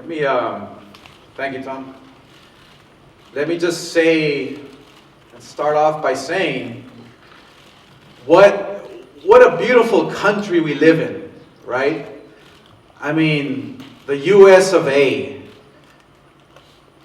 Thank you, Tom. Let me just say, and start off by saying, what a beautiful country we live in, right? I mean, the US of A.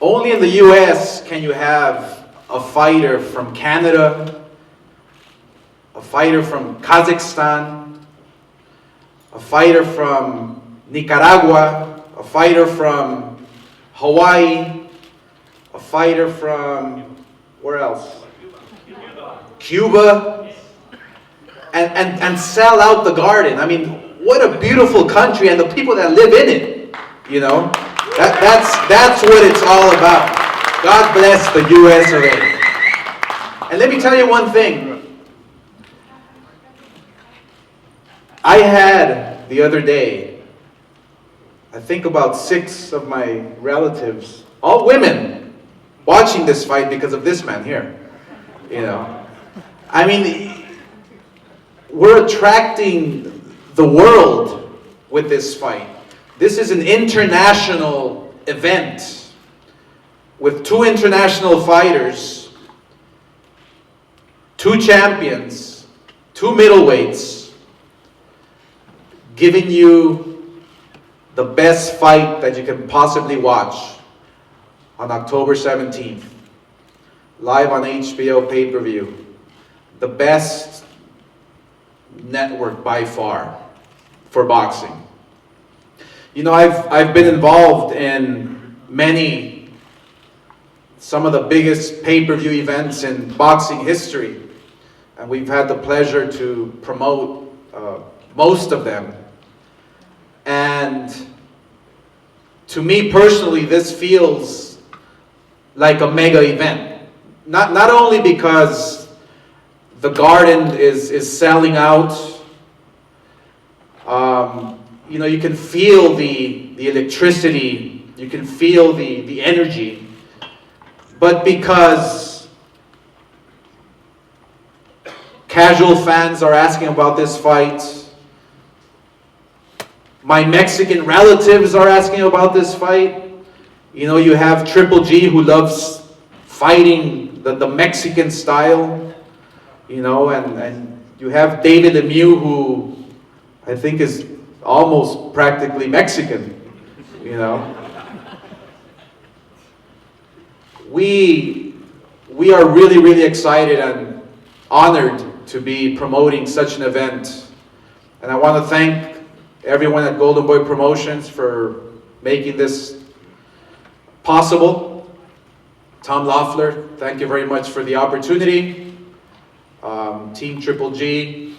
Only in the US can you have a fighter from Canada, a fighter from Kazakhstan, a fighter from Nicaragua, a fighter from Hawaii, a fighter from, where else? Cuba, and sell out the Garden. I mean, what a beautiful country, and the people that live in it, you know? That's what it's all about. God bless the US of A. And let me tell you one thing. I had, the other day, I think about 6 of my relatives, all women, watching this fight because of this man here. You know, I mean, we're attracting the world with this fight. This is an international event with 2 international fighters, 2 champions, 2 middleweights, giving you the best fight that you can possibly watch on October 17th, live on HBO pay-per-view. The best network by far for boxing. You know, I've been involved in some of the biggest pay-per-view events in boxing history, and we've had the pleasure to promote most of them. And to me personally, this feels like a mega event. Not only because the Garden is selling out, you know, you can feel the electricity, you can feel the energy, but because casual fans are asking about this fight, my Mexican relatives are asking about this fight. You know, you have Triple G, who loves fighting the Mexican style. You know, and you have David Lemieux, who I think is almost practically Mexican. You know, we are really, really excited and honored to be promoting such an event. And I want to thank everyone at Golden Boy Promotions for making this possible. Tom Loeffler, thank you very much for the opportunity. Team Triple G,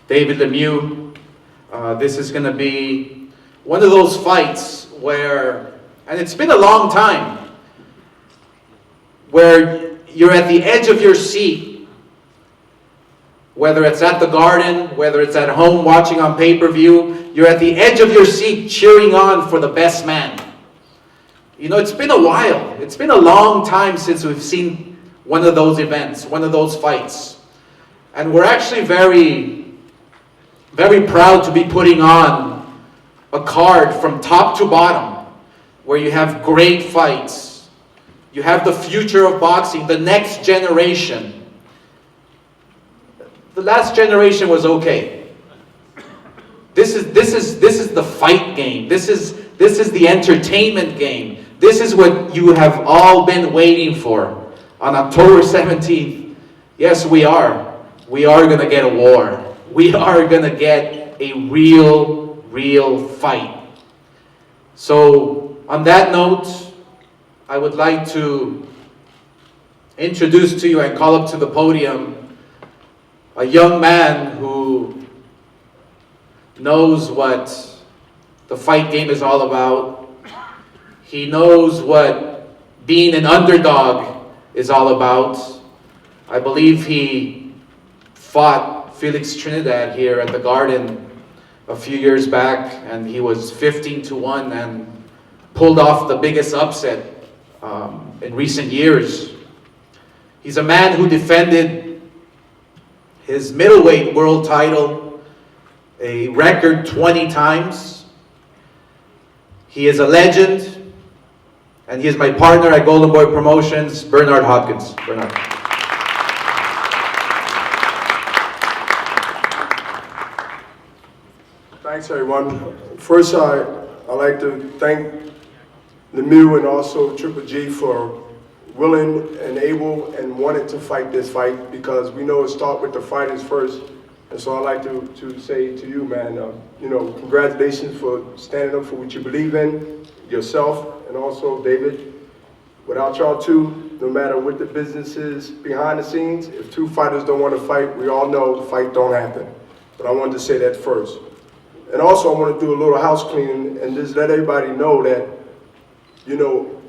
David Lemieux. This is going to be one of those fights where, and it's been a long time, where you're at the edge of your seat, whether it's at the Garden, whether it's at home watching on pay-per-view, you're at the edge of your seat cheering on for the best man. You know, it's been a while. It's been a long time since we've seen one of those events, one of those fights. And we're actually very, very proud to be putting on a card from top to bottom, where you have great fights. You have the future of boxing, the next generation. The last generation was okay. This is the fight game. This is the entertainment game. This is what you have all been waiting for on October 17th. Yes, we are. We are going to get a war. We are going to get a real fight. So, on that note, I would like to introduce to you and call up to the podium a young man who knows what the fight game is all about. He knows what being an underdog is all about. I believe he fought Felix Trinidad here at the Garden a few years back, and he was 15-1 and pulled off the biggest upset in recent years. He's a man who defended his middleweight world title a record 20 times. He is a legend, and he is my partner at Golden Boy Promotions, Bernard Hopkins. Bernard. Thanks, everyone. First, I'd like to thank Lemieux and also Triple G for willing and able and wanting to fight this fight, because we know it starts with the fighters first. And so I'd like to say to you, man, you know, congratulations for standing up for what you believe in, yourself, and also David. Without y'all two, no matter what the business is behind the scenes, if two fighters don't want to fight, we all know the fight don't happen. But I wanted to say that first. And also I want to do a little house cleaning and just let everybody know that, you know,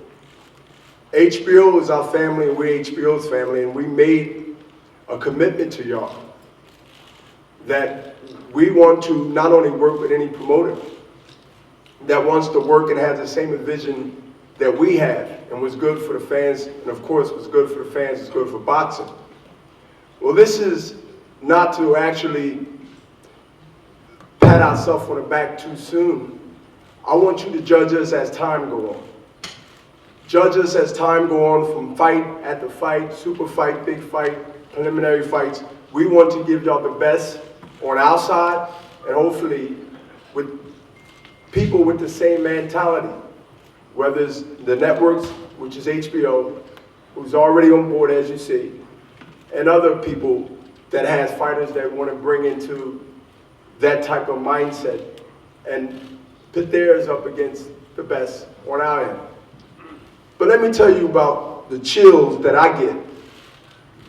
HBO is our family and we're HBO's family, and we made a commitment to y'all that we want to not only work with any promoter that wants to work and has the same vision that we have, and what's good for the fans, and of course what's good for the fans is good for boxing. Well, this is not to actually pat ourselves on the back too soon. I want you to judge us as time goes on. Judge us as time goes on, from fight after fight, super fight, big fight, preliminary fights. We want to give y'all the best on our side, and hopefully with people with the same mentality, whether it's the networks, which is HBO, who's already on board, as you see, and other people that has fighters that want to bring into that type of mindset and put theirs up against the best on our end. But let me tell you about the chills that I get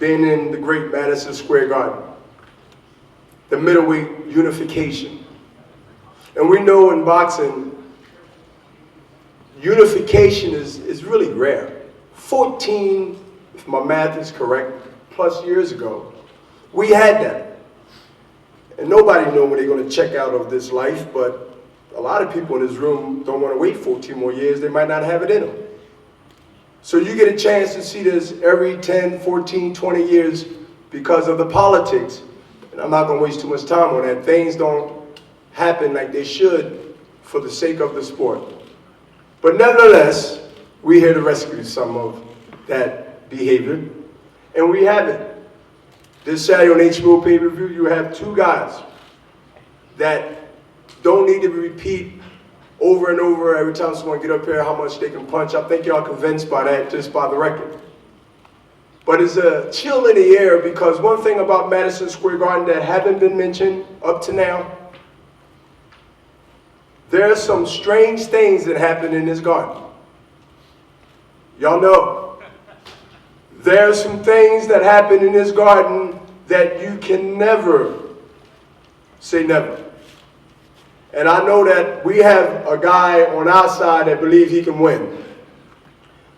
being in the great Madison Square Garden, the middleweight unification. And we know in boxing, unification is really rare. 14, if my math is correct, plus years ago, we had that. And nobody knows when they're going to check out of this life, but a lot of people in this room don't want to wait 14 more years. They might not have it in them. So you get a chance to see this every 10, 14, 20 years because of the politics. And I'm not going to waste too much time on that. Things don't happen like they should for the sake of the sport. But nevertheless, we're here to rescue some of that behavior. And we have it. This Saturday on HBO pay-per-view, you have two guys that don't need to repeat over and over every time someone get up here how much they can punch. I think y'all convinced by that just by the record. But it's a chill in the air, because one thing about Madison Square Garden that haven't been mentioned up to now, there are some strange things that happen in this garden. Y'all know. There are some things that happen in this garden that you can never say never. And I know that we have a guy on our side that believes he can win.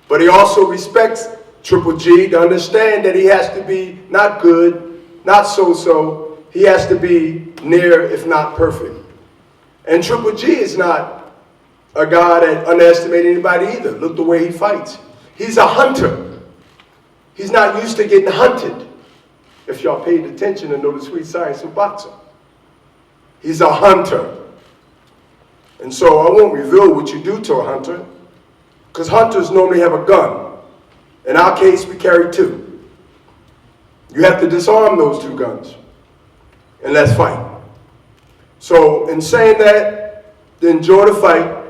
But he also respects Triple G to understand that he has to be not good, not so-so. He has to be near, if not perfect. And Triple G is not a guy that underestimates anybody either. Look the way he fights. He's a hunter. He's not used to getting hunted, if y'all paid attention and know the sweet science of boxing. He's a hunter. And so I won't reveal what you do to a hunter, because hunters normally have a gun. In our case, we carry two. You have to disarm those two guns, and let's fight. So in saying that, enjoy the fight.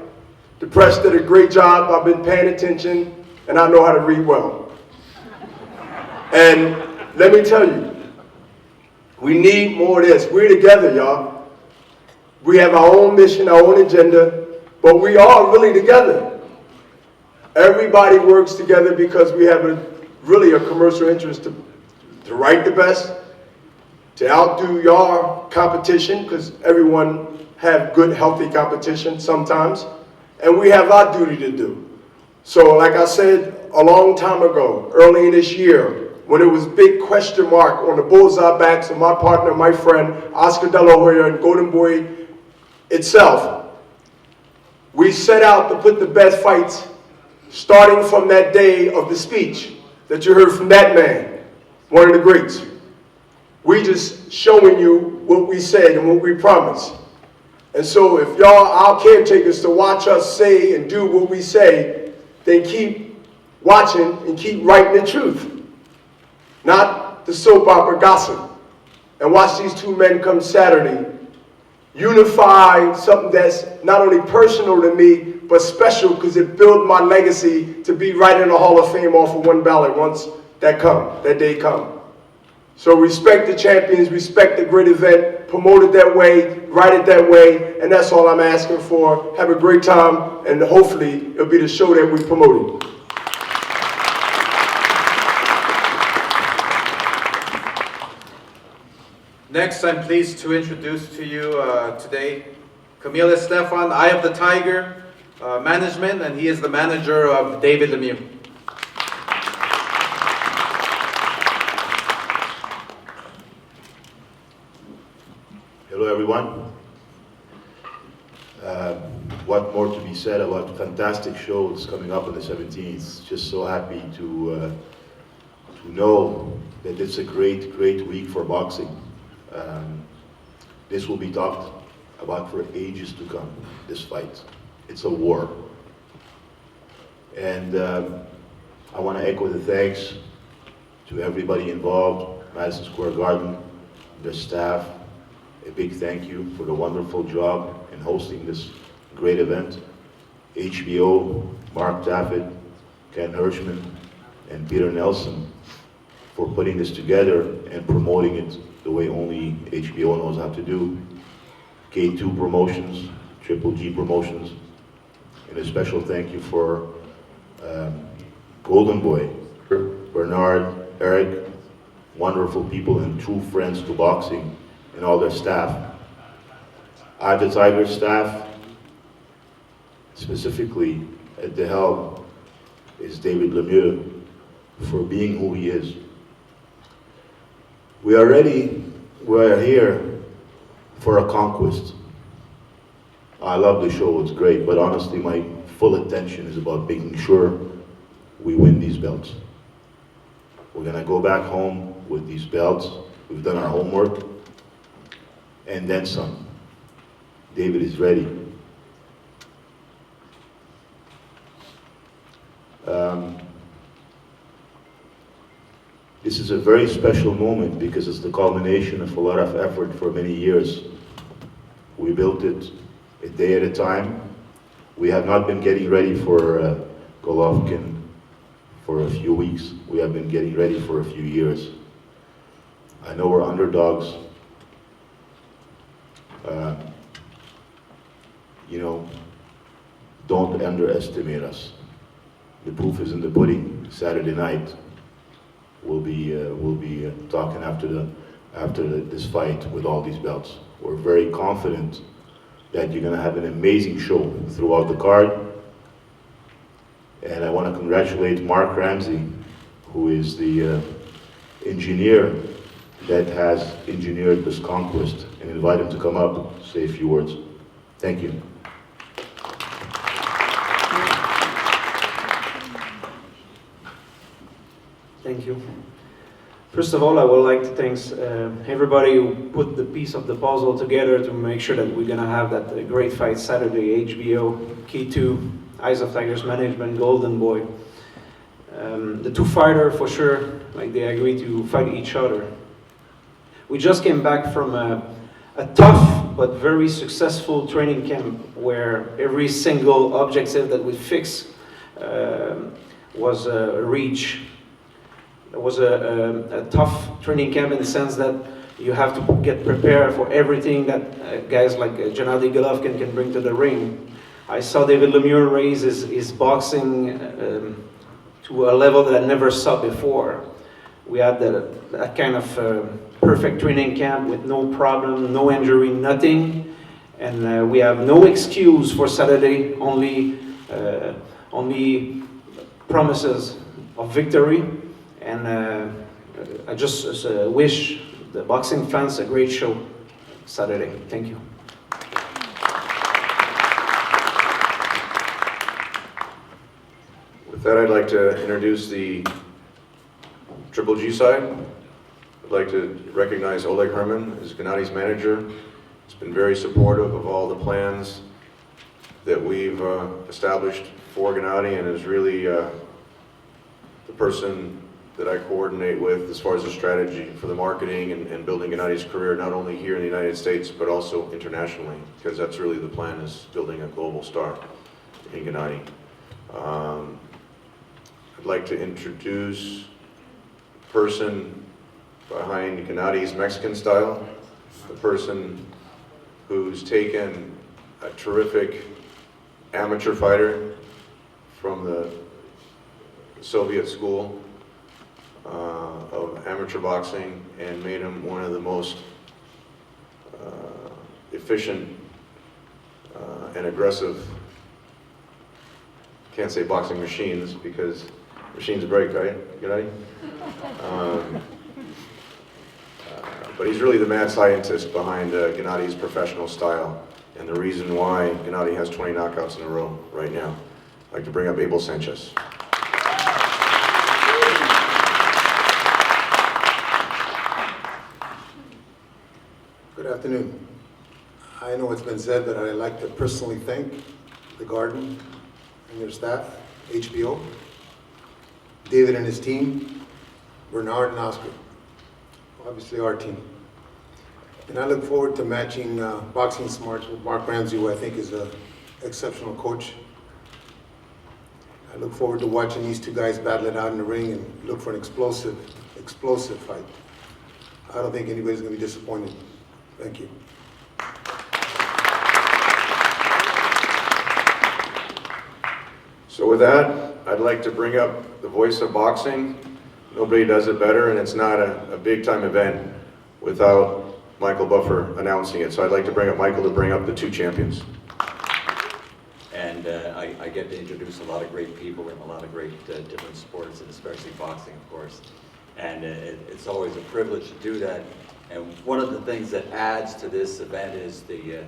The press did a great job. I've been paying attention, and I know how to read well. And let me tell you, we need more of this. We're together, y'all. We have our own mission, our own agenda, but we are really together. Everybody works together because we have really a commercial interest to write the best, to outdo your competition, because everyone have good, healthy competition sometimes, and we have our duty to do. So like I said a long time ago, early in this year, when it was big question mark on the bullseye backs of my partner, my friend, Oscar De La Hoya and Golden Boy itself, we set out to put the best fights, starting from that day of the speech that you heard from that man, one of the greats. We just showing you what we said and what we promised. And so if y'all our caretakers to watch us say and do what we say, then keep watching and keep writing the truth, not the soap opera gossip. And watch these two men come Saturday, unify something that's not only personal to me, but special because it built my legacy to be right in the Hall of Fame off of one ballot once that day come. So respect the champions, respect the great event, promote it that way, write it that way, and that's all I'm asking for. Have a great time, and hopefully it'll be the show that we promoted. Next, I'm pleased to introduce to you today Camille Estefan, Eye of the Tiger Management, and he is the manager of David Lemieux. Hello everyone. What more to be said about fantastic shows coming up on the 17th. Just so happy to know that it's a great week for boxing. This will be talked about for ages to come, this fight. It's a war. And I want to echo the thanks to everybody involved, Madison Square Garden, their staff. A big thank you for the wonderful job in hosting this great event. HBO, Mark Taffet, Ken Hirschman, and Peter Nelson for putting this together and promoting it the way only HBO knows how to do. K2 Promotions, Triple G Promotions, and a special thank you for Golden Boy, Bernard, Eric, wonderful people and true friends to boxing, and all their staff. Eye of the Tiger staff, specifically at the helm, is David Lemieux for being who he is. We are here for a conquest. I love the show, it's great, but honestly my full attention is about making sure we win these belts. We're gonna go back home with these belts. We've done our homework, and then some. David is ready. This is a very special moment because it's the culmination of a lot of effort for many years. We built it a day at a time. We have not been getting ready for Golovkin for a few weeks. We have been getting ready for a few years. I know we're underdogs. Don't underestimate us. The proof is in the pudding. Saturday night, we'll be talking after this fight with all these belts. We're very confident that you're going to have an amazing show throughout the card. And I want to congratulate Mark Ramsey, who is the engineer that has engineered this conquest, and invite him to come up, say a few words. Thank you. Thank you. First of all, I would like to thank everybody who put the piece of the puzzle together to make sure that we're going to have that great fight Saturday. HBO, K2, Eyes of Tigers Management, Golden Boy. The two fighters, for sure, like they agree to fight each other. We just came back from a tough but very successful training camp where every single objective that we fixed was reached. It was a tough training camp in the sense that you have to get prepared for everything that guys like GENNADY GOLOVKIN can bring to the ring. I saw David Lemieux raise his boxing to a level that I never saw before. We had that kind of perfect training camp with no problem, no injury, nothing. And we have no excuse for Saturday, only promises of victory. And I just wish the boxing fans a great show Saturday. Thank you. With that, I'd like to introduce the Triple G side. I'd like to recognize Oleg Herman as Gennady's manager, He's been very supportive of all the plans that we've established for Gennady, and is really the person that I coordinate with as far as the strategy for the marketing and building Gennady's career, not only here in the United States, but also internationally, because that's really the plan, is building a global star in Gennady. I'd like to introduce the person behind Gennady's Mexican style, the person who's taken a terrific amateur fighter from the Soviet school of amateur boxing and made him one of the most efficient and aggressive, can't say boxing machines because machines break, right, Gennady? But he's really the mad scientist behind Gennady's professional style, and the reason why Gennady has 20 knockouts in a row right now. I'd like to bring up Abel Sanchez. Good afternoon. I know it's been said that I'd like to personally thank the Garden and their staff, HBO, David and his team, Bernard and Oscar, obviously our team. And I look forward to matching boxing smarts with Mark Ramsey, who I think is an exceptional coach. I look forward to watching these two guys battle it out in the ring and look for an explosive fight. I don't think anybody's going to be disappointed. Thank you. So with that, I'd like to bring up the voice of boxing. Nobody does it better, and it's not a big time event without Michael Buffer announcing it. So I'd like to bring up Michael to bring up the two champions. And I get to introduce a lot of great people in a lot of great different sports, and especially boxing, of course. And it's always a privilege to do that. And one of the things that adds to this event is the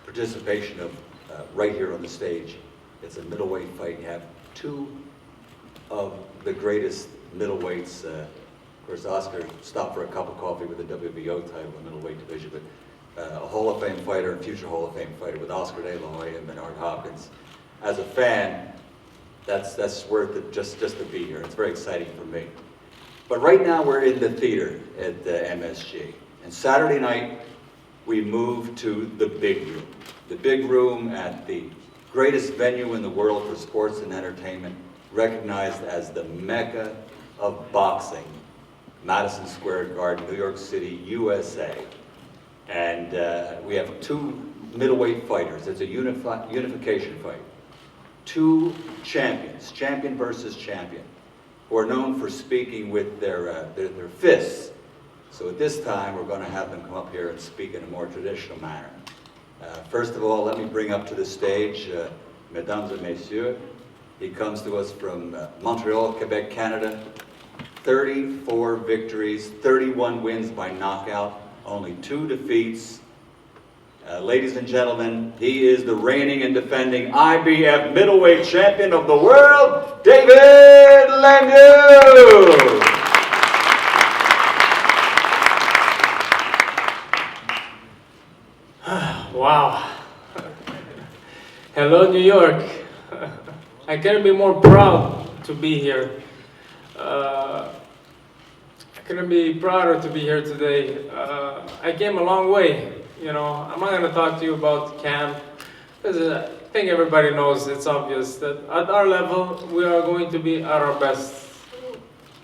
participation of right here on the stage. It's a middleweight fight. You have two of the greatest middleweights. Of course, Oscar stopped for a cup of coffee with the WBO title in the middleweight division, but a Hall of Fame fighter, and future Hall of Fame fighter with Oscar De La Hoya and Bernard Hopkins. As a fan, that's worth it just to be here. It's very exciting for me. But right now we're in the theater at the MSG. And Saturday night, we moved to the big room. The big room at the greatest venue in the world for sports and entertainment, recognized as the Mecca of boxing, Madison Square Garden, New York City, USA. And we have two middleweight fighters. It's a unification fight. Two champions, champion versus champion, who are known for speaking with their fists. So at this time, we're going to have them come up here and speak in a more traditional manner. First of all, let me bring up to the stage, Mesdames et Messieurs. He comes to us from Montreal, Quebec, Canada. 34 victories, 31 wins by knockout, only 2 defeats. Ladies and gentlemen, he is the reigning and defending IBF middleweight champion of the world, David Lemieux! Wow. Hello, New York. I couldn't be more proud to be here. I couldn't be prouder to be here today. I came a long way. You know, I'm not going to talk to you about camp, because I think everybody knows, it's obvious that at our level, we are going to be at our best.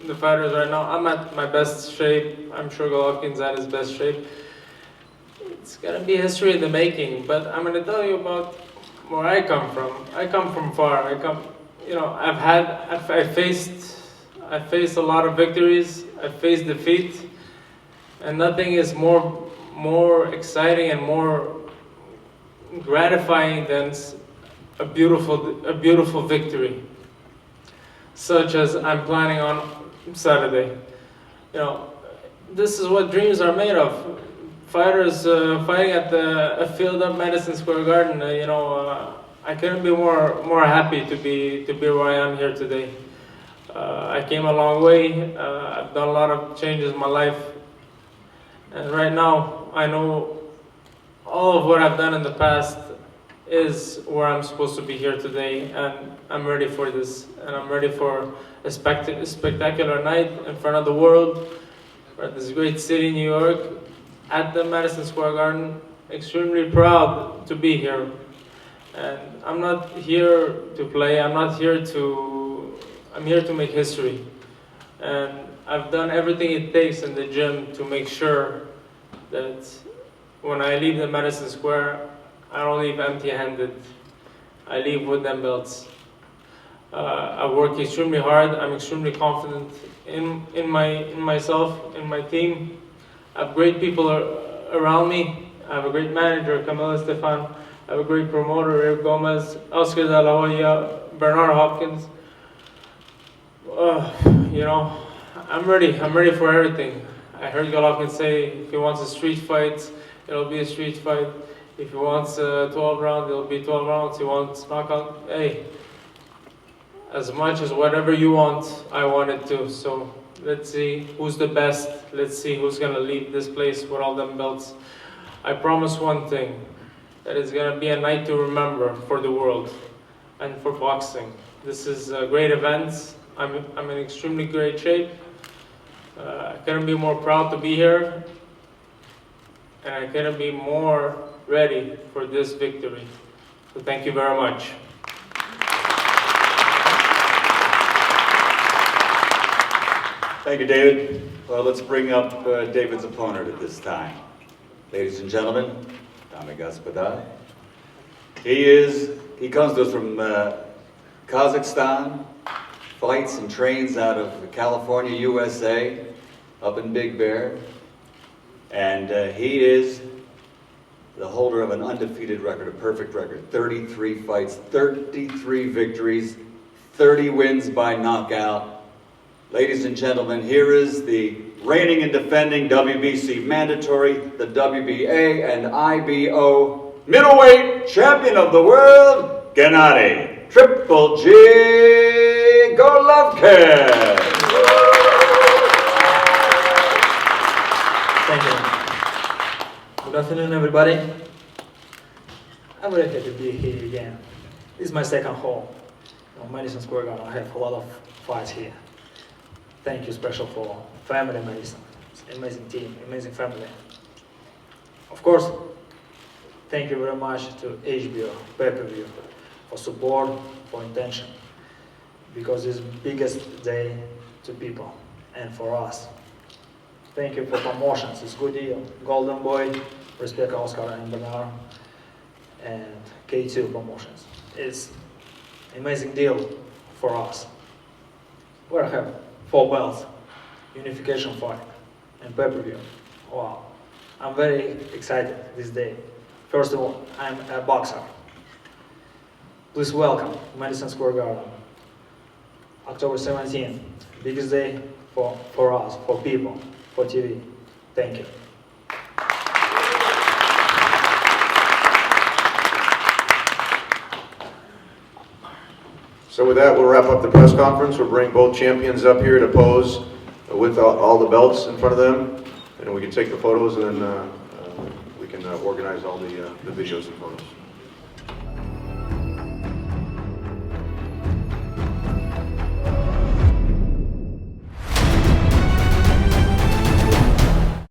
The fighters right now, I'm at my best shape. I'm sure Golovkin's at his best shape. It's gonna be history in the making, but I'm gonna tell you about where I come from. I come from far. I faced a lot of victories. I faced defeat, and nothing is more exciting and more gratifying than a beautiful victory, such as I'm planning on Saturday. You know, this is what dreams are made of. Fighters fighting at a field up Madison Square Garden. I couldn't be more happy to be where I am here today. I came a long way. I've done a lot of changes in my life, and right now I know all of what I've done in the past is where I'm supposed to be here today, and I'm ready for this, and I'm ready for a spectacular night in front of the world, for this great city, New York, at the Madison Square Garden. Extremely proud to be here, and I'm not here to play. I'm here to make history, and I've done everything it takes in the gym to make sure that when I leave the Madison Square, I don't leave empty-handed. I leave with them belts. I work extremely hard. I'm extremely confident in myself, in my team. I have great people around me. I have a great manager, Camila Stefan. I have a great promoter, Eric Gomez, Oscar De La Hoya, Bernard Hopkins. You know, I'm ready. I'm ready for everything. I heard Golovkin say if he wants a street fight, it'll be a street fight. If he wants 12 rounds, it'll be 12 rounds. He wants knockout. Hey, as much as whatever you want, I want it too. So let's see who's the best. Let's see who's gonna leave this place with all them belts. I promise one thing, that it's gonna be a night to remember for the world and for boxing. This is a great event. I'm in extremely great shape. I couldn't be more proud to be here, and I couldn't be more ready for this victory. So thank you very much. Thank you, David. Well, let's bring up David's opponent at this time. Ladies and gentlemen, Dame Gospoda. He comes to us from Kazakhstan, fights and trains out of California, USA, up in Big Bear. And he is the holder of an undefeated record, a perfect record. 33 fights, 33 victories, 30 wins by knockout. Ladies and gentlemen, here is the reigning and defending WBC mandatory, the WBA and IBO middleweight champion of the world, Gennady Triple G Golovkin. Thank you. Good afternoon, everybody. I'm very happy to be here again. This is my second home on Madison Square Garden. I have a lot of fights here. Thank you special for family Madison. It's an amazing team, amazing family. Of course, thank you very much to HBO, pay-per-view, for support, for intention. Because it's the biggest day to people and for us. Thank you for promotions, it's a good deal. Golden Boy, Respect Oscar and Bernard, and K2 promotions. It's an amazing deal for us. We have 4 belts, unification fight, and pay-per-view. Wow, I'm very excited this day. First of all, I'm a boxer. Please welcome Madison Square Garden. October 17th, biggest day for us, for people, for TV. Thank you. So with that, we'll wrap up the press conference. We'll bring both champions up here to pose with all the belts in front of them, and we can take the photos, and then we can organize all the videos and photos.